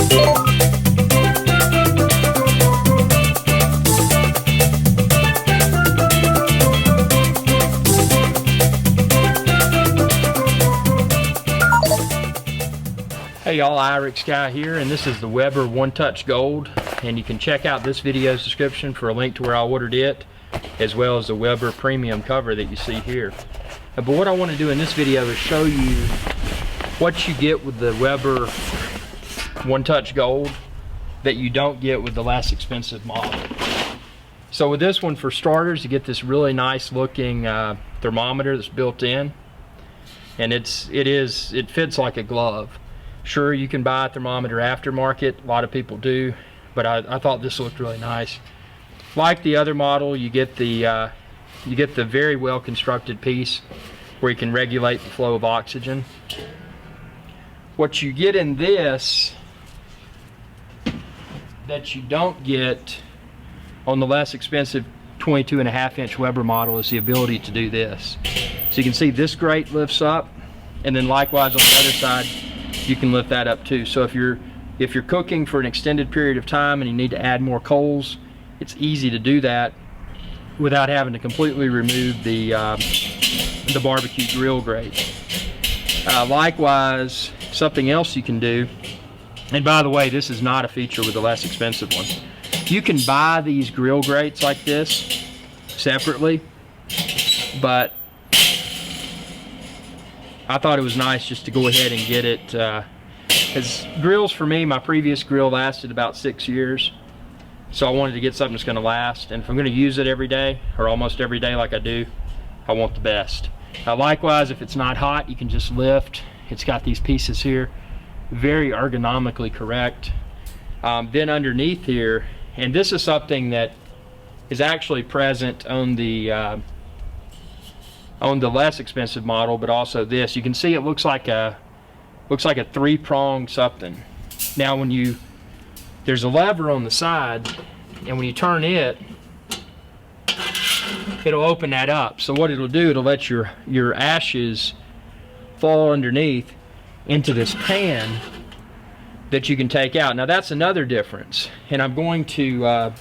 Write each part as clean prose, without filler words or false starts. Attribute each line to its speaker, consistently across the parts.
Speaker 1: Hey y'all, IrixGuy here, and this is the Weber One Touch Gold, and you can check out this video's description for a link to where I ordered it, as well as the Weber premium cover that you see here. But what I want to do in this video is show you what you get with the Weber One Touch Gold that you don't get with the less expensive model. So with this one, for starters, you get this really nice looking thermometer that's built in, and it fits like a glove. Sure, you can buy a thermometer aftermarket, a lot of people do, but I thought this looked really nice. Like the other model, you get the very well constructed piece where you can regulate the flow of oxygen. What you get in this that you don't get on the less expensive 22.5-inch Weber model is the ability to do this. So you can see this grate lifts up, and then likewise on the other side you can lift that up too. So if you're cooking for an extended period of time and you need to add more coals, it's easy to do that without having to completely remove the barbecue grill grate. Likewise, something else you can do, and by the way, this is not a feature with the less expensive one. You can buy these grill grates like this separately, but I thought it was nice just to go ahead and get it, because grills for me, my previous grill lasted about 6 years, so I wanted to get something that's going to last, and if I'm going to use it every day or almost every day like I do, I want the best. Likewise, if it's not hot, you can just lift. It's got these pieces here, very ergonomically correct. Then underneath here, and this is something that is actually present on the less expensive model, but also this. You can see it looks like a three-pronged something. Now there's a lever on the side, and when you turn it, it'll open that up. So what it'll do, it'll let your ashes fall underneath into this pan that you can take out. Now that's another difference, and I'm going to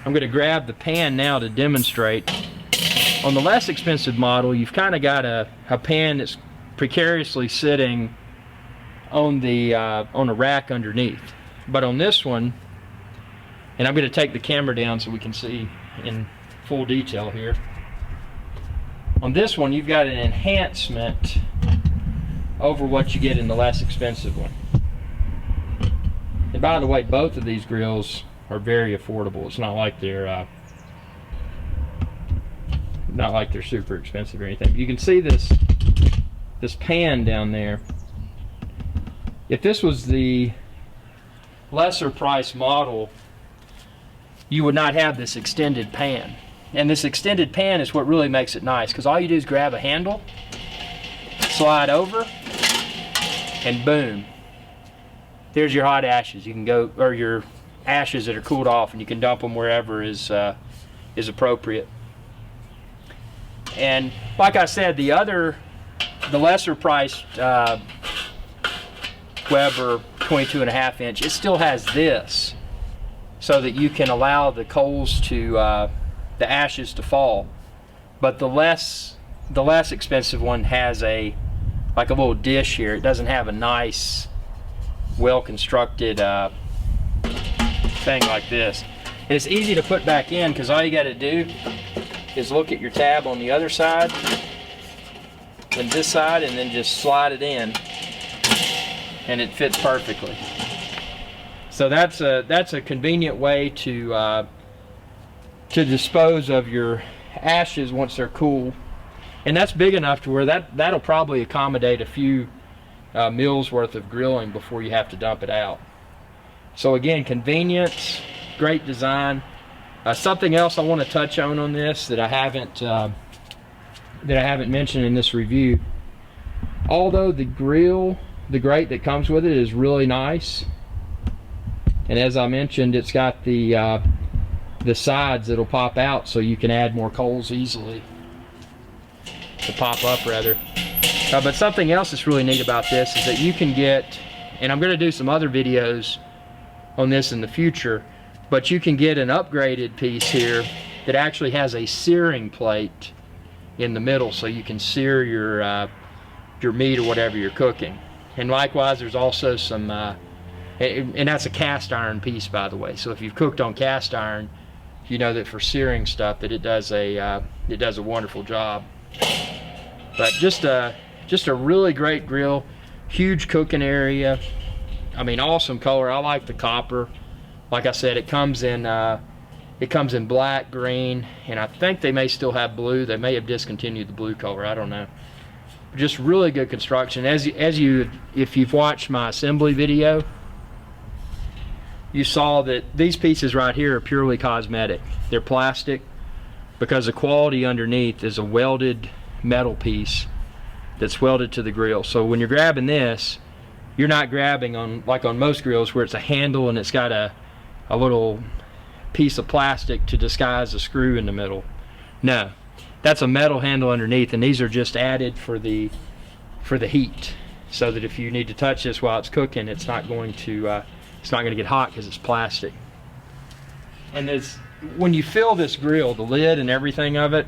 Speaker 1: grab the pan now to demonstrate. On the less expensive model, you've kind of got a pan that's precariously sitting on a rack underneath. But on this one, and I'm going to take the camera down so we can see in full detail here. On this one, you've got an enhancement over what you get in the less expensive one. And by the way, both of these grills are very affordable. It's not like they're super expensive or anything. You can see this pan down there. If this was the lesser price model, you would not have this extended pan. And this extended pan is what really makes it nice, because all you do is grab a handle, slide over, and boom, there's your hot ashes. You can go, or your ashes that are cooled off, and you can dump them wherever is appropriate. And like I said, the lesser priced Weber 22.5-inch, it still has this, so that you can allow the coals to, the ashes to fall. But the less expensive one has like a little dish here. It doesn't have a nice, well-constructed thing like this. And it's easy to put back in, because all you got to do is look at your tab on the other side and this side, and then just slide it in, and it fits perfectly. So that's a convenient way to dispose of your ashes once they're cool, and that's big enough to where that'll probably accommodate a few meals worth of grilling before you have to dump it out. So again, convenience, great design. Something else I want to touch on this that I haven't mentioned in this review. Although the grate that comes with it is really nice, and as I mentioned, it's got the sides that'll pop out, so you can add more coals easily. To pop up rather. But something else that's really neat about this is that you can get, and I'm going to do some other videos on this in the future, but you can get an upgraded piece here that actually has a searing plate in the middle, so you can sear your meat or whatever you're cooking. And likewise, there's also some, and that's a cast iron piece, by the way. So if you've cooked on cast iron, you know that for searing stuff that it does a wonderful job. But just a really great grill, huge cooking area. I mean, awesome color. I like the copper. Like I said, it comes in black, green, and I think they may still have blue. They may have discontinued the blue color. I don't know. Just really good construction. If you've watched my assembly video, you saw that these pieces right here are purely cosmetic. They're plastic because the quality underneath is a welded metal piece that's welded to the grill. So when you're grabbing this, you're not grabbing on, like on most grills, where it's a handle and it's got a little piece of plastic to disguise a screw in the middle. No, that's a metal handle underneath, and these are just added for the heat, so that if you need to touch this while it's cooking, it's not going to get hot because it's plastic. And when you fill this grill, the lid and everything of it,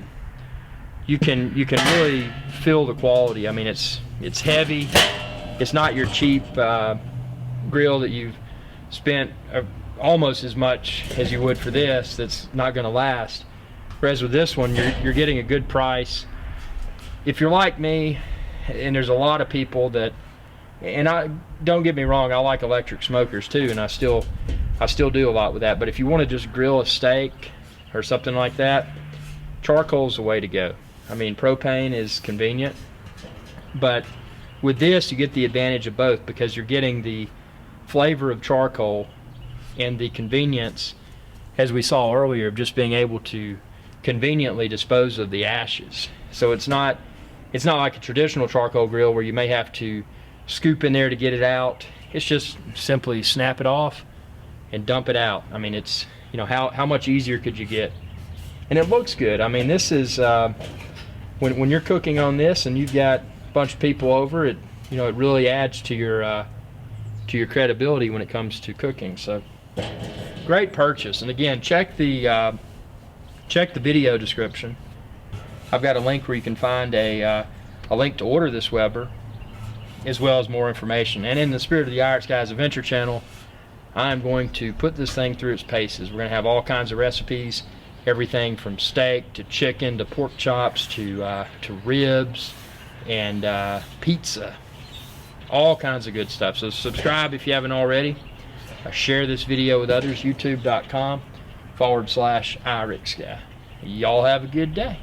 Speaker 1: you can really feel the quality. I mean, it's heavy. It's not your cheap grill that you've spent almost as much as you would for this, that's not going to last. Whereas with this one, you're getting a good price. If you're like me, and there's a lot of people that, and don't get me wrong, I like electric smokers too, and I still do a lot with that. But if you want to just grill a steak or something like that, charcoal's the way to go. I mean, propane is convenient, but with this you get the advantage of both, because you're getting the flavor of charcoal and the convenience, as we saw earlier, of just being able to conveniently dispose of the ashes. So it's not like a traditional charcoal grill where you may have to scoop in there to get it out. It's just simply snap it off and dump it out. I mean, it's, you know, how much easier could you get? And it looks good. I mean, this is when you're cooking on this and you've got a bunch of people over, it, you know, it really adds to your credibility when it comes to cooking. So great purchase. And again, check the video description. I've got a link where you can find a link to order this Weber, as well as more information. And in the spirit of the IrixGuy's Adventure channel, I'm going to put this thing through its paces. We're going to have all kinds of recipes, everything from steak to chicken to pork chops to ribs and pizza, all kinds of good stuff. So subscribe if you haven't already. Share this video with others, youtube.com/IrixGuy. Y'all have a good day.